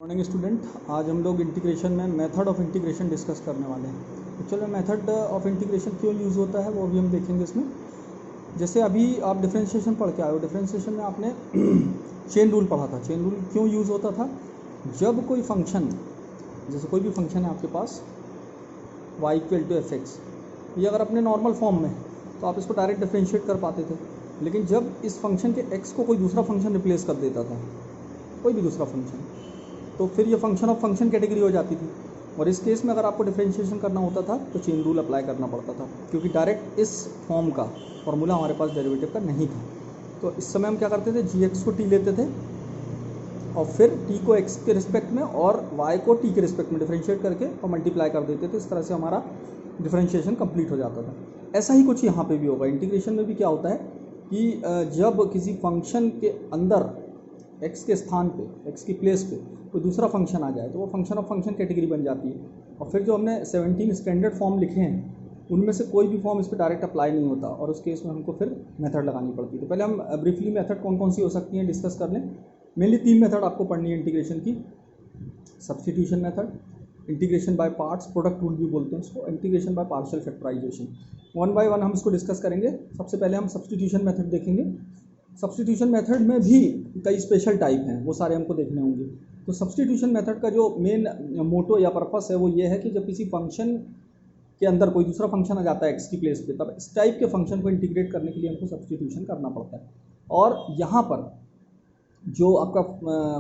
Morning student, आज हम लोग इंटीग्रेशन में मेथड ऑफ इंटीग्रेशन डिस्कस करने वाले हैं। तो चलो, मेथड ऑफ इंटीग्रेशन क्यों यूज़ होता है वो भी हम देखेंगे इसमें। जैसे अभी आप डिफरेंशिएशन पढ़ के आए हो, डिफरेंशिएशन में आपने चेन रूल पढ़ा था। चेन रूल क्यों यूज़ होता था? जब कोई फंक्शन, जैसे कोई भी फंक्शन है आपके पास y equal to f x, ये अगर अपने नॉर्मल फॉर्म में तो आप इसको डायरेक्ट डिफरेंशिएट कर पाते थे। लेकिन जब इस फंक्शन के x को कोई दूसरा फंक्शन रिप्लेस कर देता था, कोई भी दूसरा फंक्शन, तो फिर ये फंक्शन ऑफ फंक्शन कैटेगरी हो जाती थी। और इस केस में अगर आपको डिफरेंशिएशन करना होता था तो चेन रूल अप्लाई करना पड़ता था, क्योंकि डायरेक्ट इस फॉर्म का फॉर्मूला हमारे पास डेरिवेटिव का नहीं था। तो इस समय हम क्या करते थे, जी एक्स को टी लेते थे और फिर टी को एक्स के रिस्पेक्ट में और वाई को टी के रिस्पेक्ट में डिफरेंशिएट करके और मल्टीप्लाई कर देते थे। इस तरह से हमारा डिफरेंशिएशन कंप्लीट हो जाता था। ऐसा ही कुछ यहाँ पे भी होगा। इंटीग्रेशन में भी क्या होता है कि जब किसी फंक्शन के अंदर x के स्थान पे, x की प्लेस पे कोई दूसरा फंक्शन आ जाए तो वो फंक्शन ऑफ फंक्शन कैटेगरी बन जाती है। और फिर जो हमने 17 स्टैंडर्ड फॉर्म लिखे हैं उनमें से कोई भी फॉर्म इस पर डायरेक्ट अप्लाई नहीं होता, और उस केस में हमको फिर मेथड लगानी पड़ती है। तो पहले हम ब्रीफली मेथड कौन कौन सी हो सकती हैं डिस्कस कर लें। मेनली 3 मेथड आपको पढ़नी है इंटीग्रेशन की। Substitution method, integration by parts, product rule भी बोलते हैं इसको, integration by partial factorization. One by one हम इसको डिस्कस करेंगे। सबसे पहले हम सब्स्टिट्यूशन मेथड देखेंगे। सब्स्टिट्यूशन मेथड में भी कई स्पेशल टाइप हैं, वो सारे हमको देखने होंगे। तो सब्स्टिट्यूशन मेथड का जो मेन मोटो या पर्पस है वो ये है कि जब किसी फंक्शन के अंदर कोई दूसरा फंक्शन आ जाता है एक्स की प्लेस पे, तब इस टाइप के फंक्शन को इंटीग्रेट करने के लिए हमको सब्स्टिट्यूशन करना पड़ता है। और यहाँ पर जो आपका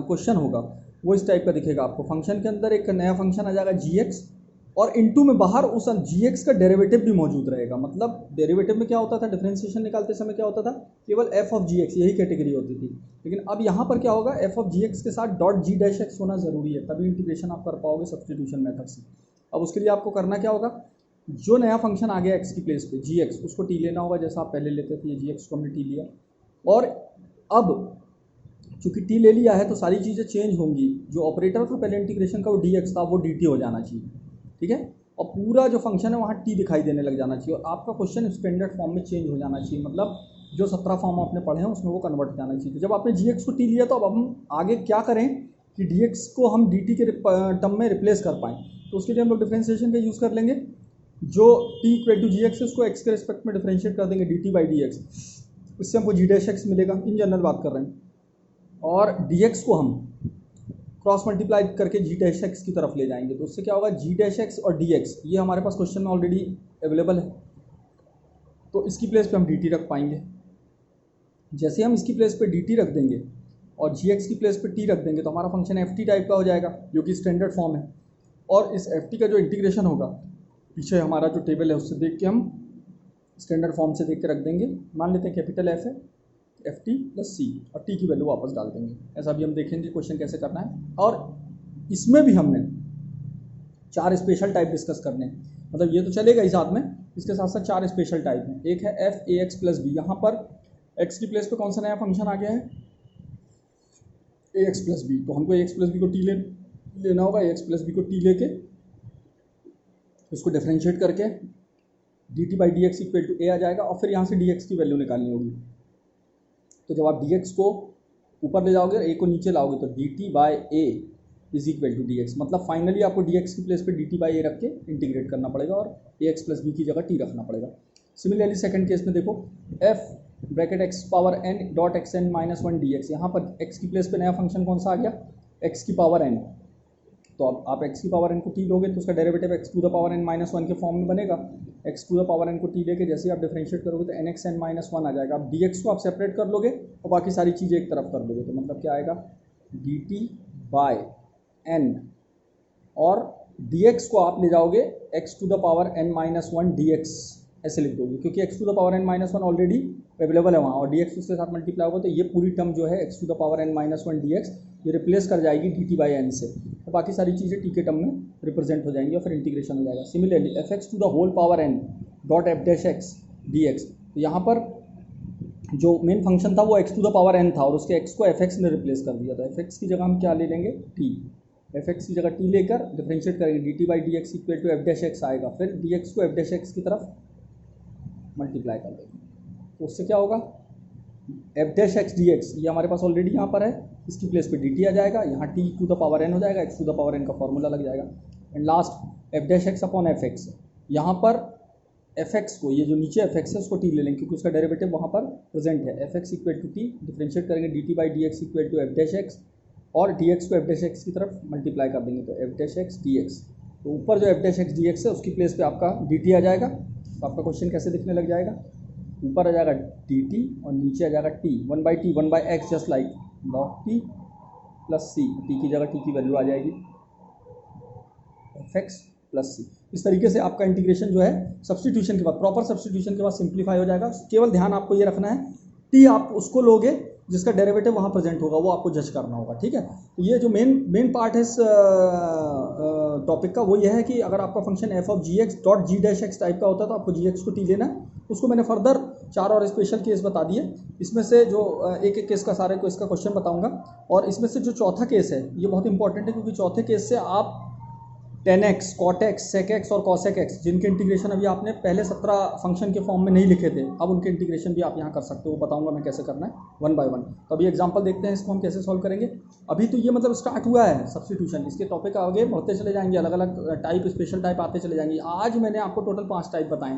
क्वेश्चन होगा वो इस टाइप का दिखेगा आपको। फंक्शन के अंदर एक नया फंक्शन आ जाएगा जी एक्स, और इनटू में बाहर उस जी एक्स का डेरिवेटिव भी मौजूद रहेगा। मतलब डेरिवेटिव में क्या होता था, डिफरेंशिएशन निकालते समय क्या होता था, केवल एफ ऑफ जी एक्स, यही कैटेगरी होती थी। लेकिन अब यहाँ पर क्या होगा, एफ ऑफ जी एक्स के साथ डॉट जी डैश एक्स होना ज़रूरी है, तभी इंटीग्रेशन आप कर पाओगे सब्स्टिट्यूशन मेथड से। अब उसके लिए आपको करना क्या होगा, जो नया फंक्शन आ गया एक्स की प्लेस पे, जी एक्स, उसको टी लेना होगा जैसा आप पहले लेते थे। ये जी एक्स को हमने टी लिया, और अब चूंकि टी ले लिया है तो सारी चीज़ें चेंज होंगी। जो ऑपरेटर था पहले इंटीग्रेशन का वो डी एक्स था, वो डी टी हो जाना चाहिए, ठीक है। और पूरा जो फंक्शन है वहाँ टी दिखाई देने लग जाना चाहिए, और आपका क्वेश्चन स्टैंडर्ड फॉर्म में चेंज हो जाना चाहिए। मतलब जो 17 फॉर्म आपने पढ़े हैं उसमें वो कन्वर्ट हो जाना चाहिए। तो जब आपने जी एक्स को टी लिया तो अब हम आगे क्या करें कि डी एक्स को हम डी टी के टर्म में रिप्लेस कर पाएँ। तो उसके लिए हम लोग डिफरेंशिएशन का यूज़ कर लेंगे। जो t equal to g x है उसको एक्स के रिस्पेक्ट में डिफरेंशिएट कर देंगे d t by d x, उससे हमको जी डैश एक्स मिलेगा। इन जनरल बात कर रहे हैं। और dx को हम क्रॉस मल्टीप्लाई करके जी डैश एक्स की तरफ ले जाएंगे, तो उससे क्या होगा, जी डैश एक्स और dx, ये हमारे पास क्वेश्चन में ऑलरेडी अवेलेबल है, तो इसकी प्लेस पे हम dt रख पाएंगे। जैसे हम इसकी प्लेस पे dt रख देंगे और gx की प्लेस पे t रख देंगे तो हमारा फंक्शन ft टाइप का हो जाएगा, जो कि स्टैंडर्ड फॉर्म है। और इस ft का जो इंटीग्रेशन होगा, पीछे हमारा जो टेबल है उससे देख के हम स्टैंडर्ड फॉर्म से देख के रख देंगे। मान लेते हैं कैपिटल F है, एफ टी प्लस सी, और टी की वैल्यू वापस डाल देंगे। ऐसा भी हम देखेंगे क्वेश्चन कैसे करना है। और इसमें भी हमने 4 स्पेशल टाइप डिस्कस करने हैं। मतलब ये तो चलेगा ही साथ में, इसके साथ साथ 4 स्पेशल टाइप हैं। एक है f a x plus b. यहाँ पर एक्स की प्लेस पे कौन सा नया फंक्शन आ गया है, ए एक्स प्लस बी। तो हमको ए एक्स प्लस बी को टी लेना होगा। ए एक्स प्लस बी को टी लेके उसको डिफरेंशिएट करके d t by d x equal to a आ जाएगा, और फिर यहाँ से डी एक्स की वैल्यू निकालनी होगी। तो जब आप dx को ऊपर ले जाओगे, a को नीचे लाओगे, तो dt by a is equal to d x. मतलब फाइनली आपको dx की प्लेस पे dt बाई ए रख के इंटीग्रेट करना पड़ेगा, और ax प्लस बी की जगह t रखना पड़ेगा। सिमिलरली सेकंड केस में देखो, f bracket x power n dot x n minus one d x. यहाँ पर x की प्लेस पे नया फंक्शन कौन सा आ गया, x की पावर n। तो अब आप x की पावर n को t लोगे तो उसका derivative x to the power n minus one के फॉर्म में बनेगा। x to the power n को t लेके जैसे आप डिफरेंशिएट करोगे तो n x n minus one आ जाएगा। अब dx को आप सेपरेट कर लोगे और बाकी सारी चीज़ें एक तरफ कर लोगे, तो मतलब क्या आएगा, dt बाय n, और dx को आप ले जाओगे x to the power n minus one d x, ऐसे लिख दोगे, क्योंकि x to the power n minus one already available है वहाँ, और dx उसके साथ मल्टीप्लाई होगा तो ये पूरी टर्म जो है x to the power n minus one d x, ये रिप्लेस कर जाएगी dt बाई n से, तो बाकी सारी चीज़ें t के टर्म में रिप्रेजेंट हो जाएंगी और फिर इंटीग्रेशन हो जाएगा। Similarly f x to the whole power n dot f dash x d x. तो यहाँ पर जो मेन फंक्शन था वो x to the power n था, और उसके x को एफ एक्स ने रिप्लेस कर दिया। तो एफ एक्स की जगह हम क्या ले लेंगे, t। एफ एक्स की जगह t लेकर डिफरेंशिएट करेंगे, d t by d x equal to f dash x आएगा। फिर डी एक्स को एफ डैश एक्स की तरफ मल्टीप्लाई कर देंगे, तो उससे क्या होगा, f dash x d x, ये हमारे पास ऑलरेडी यहाँ पर है, इसकी प्लेस पे dt आ जाएगा, यहाँ t to the power n हो जाएगा, x to the power n का फॉर्मूला लग जाएगा। And last f dash x upon f x, यहाँ पर एफ एक्स को, ये जो नीचे एफ एक्स है उसको t ले लेंगे क्योंकि उसका डेरिवेटिव वहाँ पर प्रेजेंट है। F x equal to t, differentiate करेंगे dt by d x equal to f dash x, और dx को एफ डैश एक्स की तरफ मल्टीप्लाई कर देंगे तो f dash x d x. तो ऊपर जो f dash x d x है उसकी प्लेस पे आपका dt आ जाएगा। तो आपका क्वेश्चन कैसे दिखने लग जाएगा, ऊपर आ जाएगा dt और नीचे आ जाएगा t, 1/t 1/x just like log t plus c, t की जगह t की वैल्यू आ जाएगी एफ एक्स प्लस सी। इस तरीके से आपका इंटीग्रेशन जो है सब्सटीट्यूशन के बाद, प्रॉपर सब्सटीट्यूशन के बाद सिंप्लीफाई हो जाएगा। केवल ध्यान आपको ये रखना है, टी आप उसको लोगे जिसका डेरिवेटिव वहाँ प्रेजेंट होगा, वो आपको जज करना होगा, ठीक है। तो ये जो मेन पार्ट है इस टॉपिक का वो ये है कि अगर आपका function f of g x dot g dash x type का होता है तो आपको जी एक्स को टी लेना है। उसको मैंने फर्दर 4 और स्पेशल केस बता दिए, इसमें से जो एक केस का सारे को इसका क्वेश्चन बताऊंगा। और इसमें से जो चौथा केस है ये बहुत इंपॉर्टेंट है क्योंकि चौथे केस से आप tan x, cot x, sec x और cos x, जिनके इंटीग्रेशन अभी आपने पहले 17 फंक्शन के फॉर्म में नहीं लिखे थे, अब उनके इंटीग्रेशन भी आप यहाँ कर सकते हो, बताऊंगा मैं कैसे करना है वन बाय वन। तो अभी एग्जांपल देखते हैं इसको हम कैसे सॉल्व करेंगे। अभी तो ये मतलब स्टार्ट हुआ है सब्स्टिट्यूशन, इसके टॉपिक आगे बढ़ते चले जाएंगे, अलग अलग टाइप स्पेशल टाइप आते चले जाएंगे। आज मैंने आपको टोटल 5 टाइप बताएं,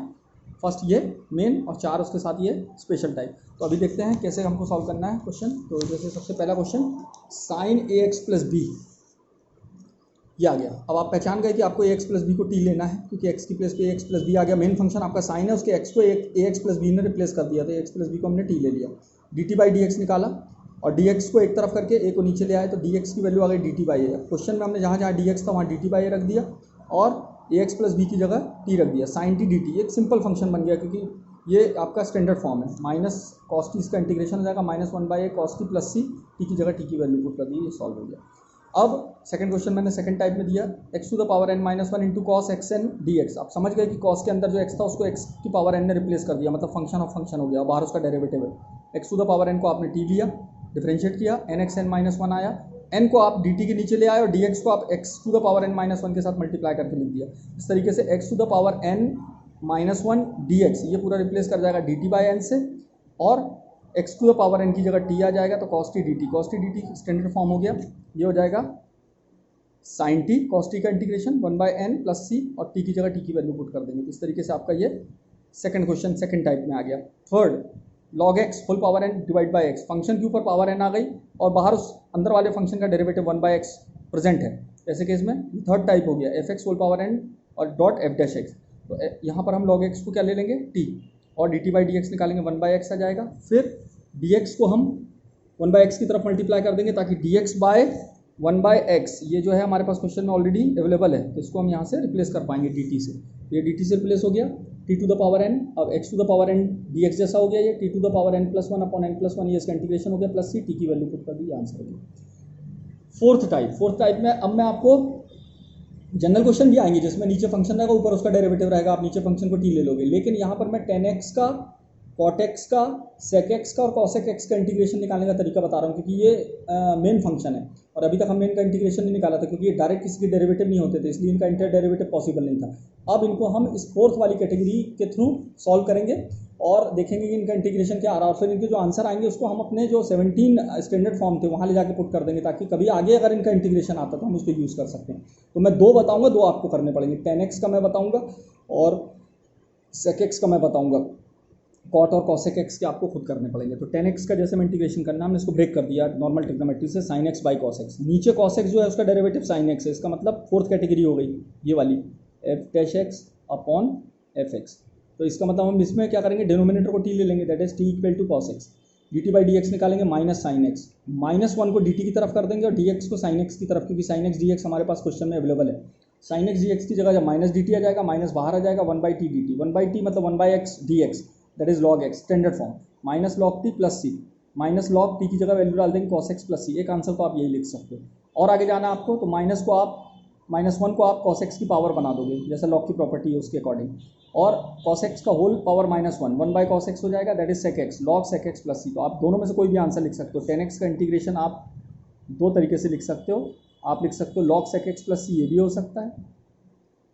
फर्स्ट ये मेन और 4 उसके साथ ये स्पेशल टाइप। तो अभी देखते हैं कैसे हमको सॉल्व करना है क्वेश्चन। तो जैसे सबसे पहला क्वेश्चन साइन ए एक्स प्लस बी, ये आ गया। अब आप पहचान गए कि आपको ए एक्स प्लस बी को टी लेना है क्योंकि एक्स की प्लेस पे ए एक्स प्लस बी आ गया। मेन फंक्शन आपका साइन है, उसके एक्स को ए एक्स प्लस बी ने रिप्लेस कर दिया, तो ए एक्स प्लस बी को हमने टी ले लिया। D t by d x निकाला और डी एक्स को एक तरफ करके ए को नीचे ले आए तो डी एक्स की वैल्यू आ गई D t by A. Question में हमने जहाँ जहाँ डी एक्स था वहाँ डी टी बाई ए रख दिया और ए एक्स प्लस बी की जगह टी रख दिया। साइन टी डी टी एक सिंपल फंक्शन बन गया क्योंकि ये आपका स्टैंडर्ड फॉर्म है। माइनस कॉस टी इसका इंटीग्रेशन हो जाएगा minus 1/a cos t plus c, t की जगह टी की वैल्यू पुट कर दी, ये सॉल्व हो गया। अब सेकंड क्वेश्चन मैंने सेकंड टाइप में दिया, x to the power n minus 1 into cos x n d x. आप समझ गए कि कॉस के अंदर जो x था उसको x की पावर n ने रिप्लेस कर दिया, मतलब फंक्शन ऑफ फंक्शन हो गया, बाहर उसका डेरिवेटिव है। x to the power n को आपने t लिया, डिफरेंशिएट किया, एन एक्स एन माइनस 1 आया, n को आप dt के नीचे ले आए और dx को आप x to the power n minus 1 के साथ मल्टीप्लाई करके लिख दिया। इस तरीके से x to the power n minus 1 dx ये पूरा रिप्लेस कर जाएगा dt बाई n से, और x to the power n की जगह t आ जाएगा तो cos t dt standard form हो गया। ये हो जाएगा साइन टी, कॉस टी का इंटीग्रेशन 1/n प्लस सी और टी की जगह टी की वैल्यू पुट कर देंगे। तो इस तरीके से आपका ये सेकंड क्वेश्चन सेकंड टाइप में आ गया। Third log x full power n divide by x, function के ऊपर पावर n आ गई और बाहर उस अंदर वाले फंक्शन का डेरिवेटिव 1/x प्रेजेंट है। ऐसे केस में थर्ड टाइप हो गया F x full power n और डॉट एफ डैश एक्स। तो यहाँ पर हम log x को क्या ले लेंगे t और dt बाई डी एक्स निकालेंगे 1/x आ जाएगा। फिर dx को हम 1/x की तरफ मल्टीप्लाई कर देंगे ताकि dx बाय 1/x ये जो है हमारे पास क्वेश्चन में ऑलरेडी अवेलेबल है, तो इसको हम यहाँ से रिप्लेस कर पाएंगे dt से। ये dt से रिप्लेस हो गया, t to the power n, अब x to the power n dx जैसा हो गया, ये t to the power n plus 1 upon n plus 1, ये इसका इंटीग्रेशन हो गया, प्लस c, t की वैल्यू पुट कर दी, आंसर हो गया। फोर्थ टाइप में अब मैं आपको जनरल क्वेश्चन भी आएंगे जिसमें नीचे फंक्शन रहेगा, ऊपर उसका डेरिवेटिव रहेगा, आप नीचे फंक्शन को t ले लोगे। लेकिन यहाँ पर मैं tan x का, cot x का, sec x का और cos x का इंटीग्रेशन निकालने का तरीका बता रहा हूँ क्योंकि ये मेन फंक्शन है और अभी तक हमने इनका इंटीग्रेशन नहीं निकाला था क्योंकि ये डायरेक्ट किसी के डेरिवेटिव नहीं होते थे, इसलिए इनका इंटर डेरिवेटिव पॉसिबल नहीं था। अब इनको हम इस फोर्थ वाली कैटेगरी के थ्रू सॉल्व करेंगे और देखेंगे कि इनका इंटीग्रेशन क्या आ रहा है और फिर इनके जो आंसर आएंगे उसको हम अपने जो 17 स्टैंडर्ड फॉर्म थे वहाँ ले जाके पुट कर देंगे ताकि कभी आगे अगर इनका इंटीग्रेशन आता तो हम उसको यूज़ कर सकते हैं। तो मैं 2 बताऊँगा, 2 आपको करने पड़ेंगे, tan x का मैं बताऊँगा और sec x का मैं बताऊँगा, कॉट और कॉसेक एक्स के आपको खुद करने पड़ेंगे। तो tan x का जैसे मैं इंटीग्रेशन करना, हमने इसको ब्रेक कर दिया नॉर्मल ट्रिग्नोमेट्री से, sin x by cos x। नीचे cos x जो है उसका डेरिवेटिव sin x है, इसका मतलब फोर्थ कैटेगरी हो गई ये वाली, f dash x upon f x. तो इसका मतलब हम इसमें क्या करेंगे, डिनोमिनेटर को t ले लेंगे, that is t equal to cos x, dt by d x निकालेंगे माइनस साइन एक्स, माइनस 1 को dt की तरफ कर देंगे और dx को sin x की तरफ, क्योंकि sin x dx हमारे पास क्वेश्चन में अवेलेबल है। sin x dx की जगह जब माइनस dt आ जाएगा, माइनस बाहर आ जाएगा, 1/t dt, 1/t मतलब 1/x dx, that is log x standard form, minus log t plus c, minus log t की जगह वैल्यू डाल देंगे cos x प्लस सी। एक आंसर तो आप यही लिख सकते हो। और आगे जाना आपको तो माइनस 1 को आप cos x की पावर बना दोगे जैसा log की प्रॉपर्टी है उसके अकॉर्डिंग, और cos x का whole power minus 1 by cos x हो जाएगा, that is sec x, log sec x plus c. तो आप दोनों में से कोई भी आंसर लिख सकते हो। tan x का इंटीग्रेशन आप 2 तरीके से लिख सकते हो, आप लिख सकते हो log sec x plus c, ये भी हो सकता है,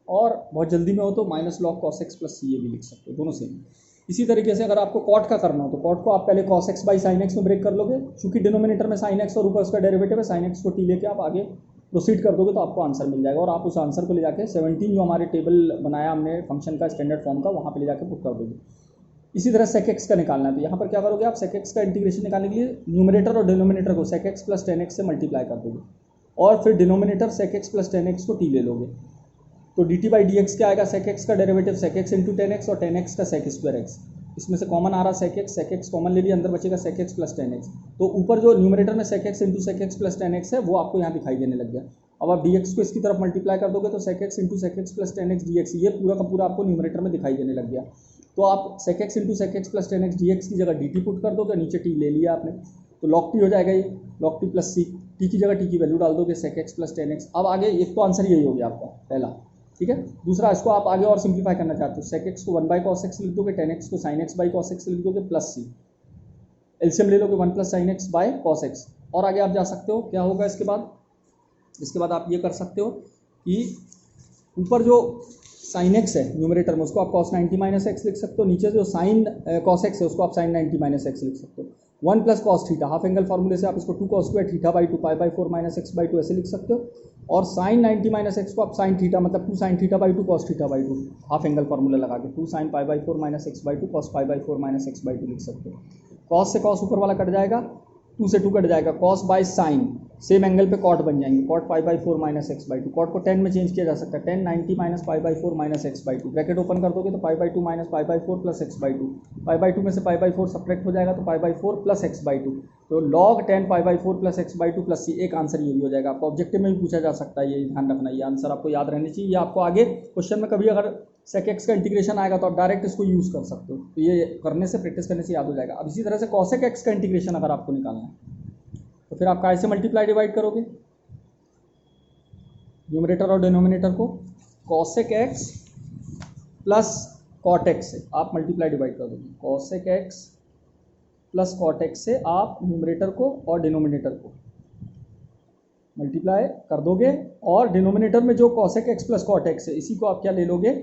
और बहुत जल्दी में हो तो minus log cos x plus c, ये भी लिख सकते हो, दोनों सेम। इसी तरीके से अगर आपको कॉट का करना हो तो कॉट को आप पहले cos x by sine x में ब्रेक कर लोगे, क्योंकि डिनोमिनेटर में साइन एक्स और ऊपर उसका डेरिवेटिव है, साइन एक्स को टी लेके आप आगे प्रोसीड कर दोगे तो आपको आंसर मिल जाएगा, और आप उस आंसर को ले जाके 17 जो हमारे टेबल बनाया हमने फंक्शन का स्टैंडर्ड फॉर्म का, वहाँ पे ले जाके पुट कर दोगे। इसी तरह sec x का निकालना है तो यहाँ पर क्या करोगे आप, sec x का इंटीग्रेशन निकालने के लिए न्यूमरेटर और डिनोमिनेटर को sec x प्लस 10x से मल्टीप्लाई कर दोगे, और फिर denominator sec x plus 10x को t ले लोगे, तो dt बाई डी क्या आएगा, sec x का derivative sec x into 10x और 10x का sec स्क्वायर x, इसमें से कॉमन आ रहा sec x कॉमन ले लिया, अंदर बचेगा sec x प्लस 10x, तो ऊपर जो न्यूमरेटर में sec x into sec x plus 10x है वो आपको यहाँ दिखाई देने लग गया। अब आप dx को इसकी तरफ मल्टीप्लाई कर दोगे तो sec x into sec x plus 10x dx, ये पूरा का पूरा आपको न्यूमरेटर में दिखाई देने लग गया। तो आप sec x into sec x plus 10x dx की जगह dt पुट कर दोगे, नीचे t ले लिया आपने, तो log t हो जाएगा, ये log t plus c, t की जगह t की वैल्यू डाल दोगे sec x प्लस 10x। अब आगे एक तो आंसर यही हो गया आपका पहला, ठीक है। दूसरा, इसको आप आगे और सिंप्लीफाई करना चाहते हो, sec x को 1 बाई cos x लिख दोगे, 10x को sin x by cos x लिख दोगे, प्लस c, एलसीएम ले लोगे 1 plus sin x by cos x, और आगे आप जा सकते हो, क्या होगा इसके बाद आप ये कर सकते हो कि ऊपर जो sin x है न्यूमरेटर में उसको आप cos 90 माइनस एक्स लिख सकते हो, नीचे जो sin cos x है उसको आप sin 90 माइनस एक्स लिख सकते हो, 1 plus cos theta, half angle फार्मूले से आप इसको 2 cos square theta by 2 pi by 4 minus x by 2 ऐसे लिख सकते हो, और sin 90 माइनस एक्स को आप sin थीटा मतलब 2 sin theta by 2 cos theta by 2 half angle formula लगा के 2 sin pi by 4 minus x by 2 cos pi by 4 minus x by 2 लिख सकते हो। cos से cos ऊपर वाला कट जाएगा, 2 से 2 कट जाएगा, cos by sin same angle पे cot बन जाएंगे, cot pi by 4 minus x by 2, cot को 10 में चेंज किया जा सकता है, 10 90 minus pi by 4 minus x by 2, bracket open कर दोगे तो pi by 2 minus pi by 4 plus x by 2, pi by 2 में से पाई बाई 4 सब्ट्रैक्ट हो जाएगा तो pi by 4 plus x by 2, तो log 10 pi by 4 plus x by 2 plus c, एक आंसर ये भी हो जाएगा। आपको ऑब्जेक्टिव में भी पूछा जा सकता है, ये ध्यान रखना, ये आंसर आपको याद रहनी चाहिए, या आपको आगे क्वेश्चन में कभी अगर sec x का इंटीग्रेशन आएगा तो आप डायरेक्ट इसको यूज़ कर सकते हो, तो ये करने से प्रैक्टिस करने से याद हो जाएगा। अब इसी तरह से cosec x का इंटीग्रेशन अगर आपको निकालना है तो फिर आप कैसे मल्टीप्लाई डिवाइड करोगे, न्यूमरेटर और डिनोमिनेटर को cosec x plus cot x से आप मल्टीप्लाई डिवाइड कर दोगे, cosec x plus cot x से आप न्यूमरेटर को और डिनोमिनेटर को मल्टीप्लाई कर दोगे, और डिनोमिनेटर में जो cosec x plus cot x है इसी को आप क्या ले लोगे,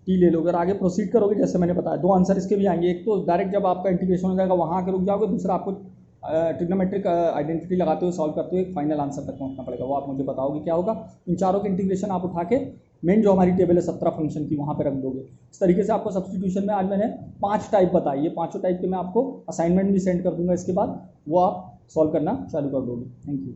t ले लोगे, और आगे प्रोसीड करोगे जैसे मैंने बताया। दो आंसर इसके भी आएंगे, एक तो डायरेक्ट जब आपका इंटीग्रेशन हो जाएगा वहाँ आके रुक जाओगे, दूसरा आपको ट्रिग्नोमेट्रिक आइडेंटिटी लगाते हुए सॉल्व करते हुए एक फाइनल आंसर तक पहुंचना पड़ेगा, वो आप मुझे बताओगे क्या होगा। इन चारों के इंटीग्रेशन आप उठा के मेन जो हमारी टेबल है 17 फंक्शन की वहाँ पे रख दोगे। इस तरीके से आपको सब्स्टिट्यूशन में आज मैंने 5 टाइप बताई, ये पाँचों टाइप के मैं आपको असाइनमेंट भी सेंड कर दूंगा, इसके बाद वो आप सॉल्व करना चालू कर दोगे। Thank you.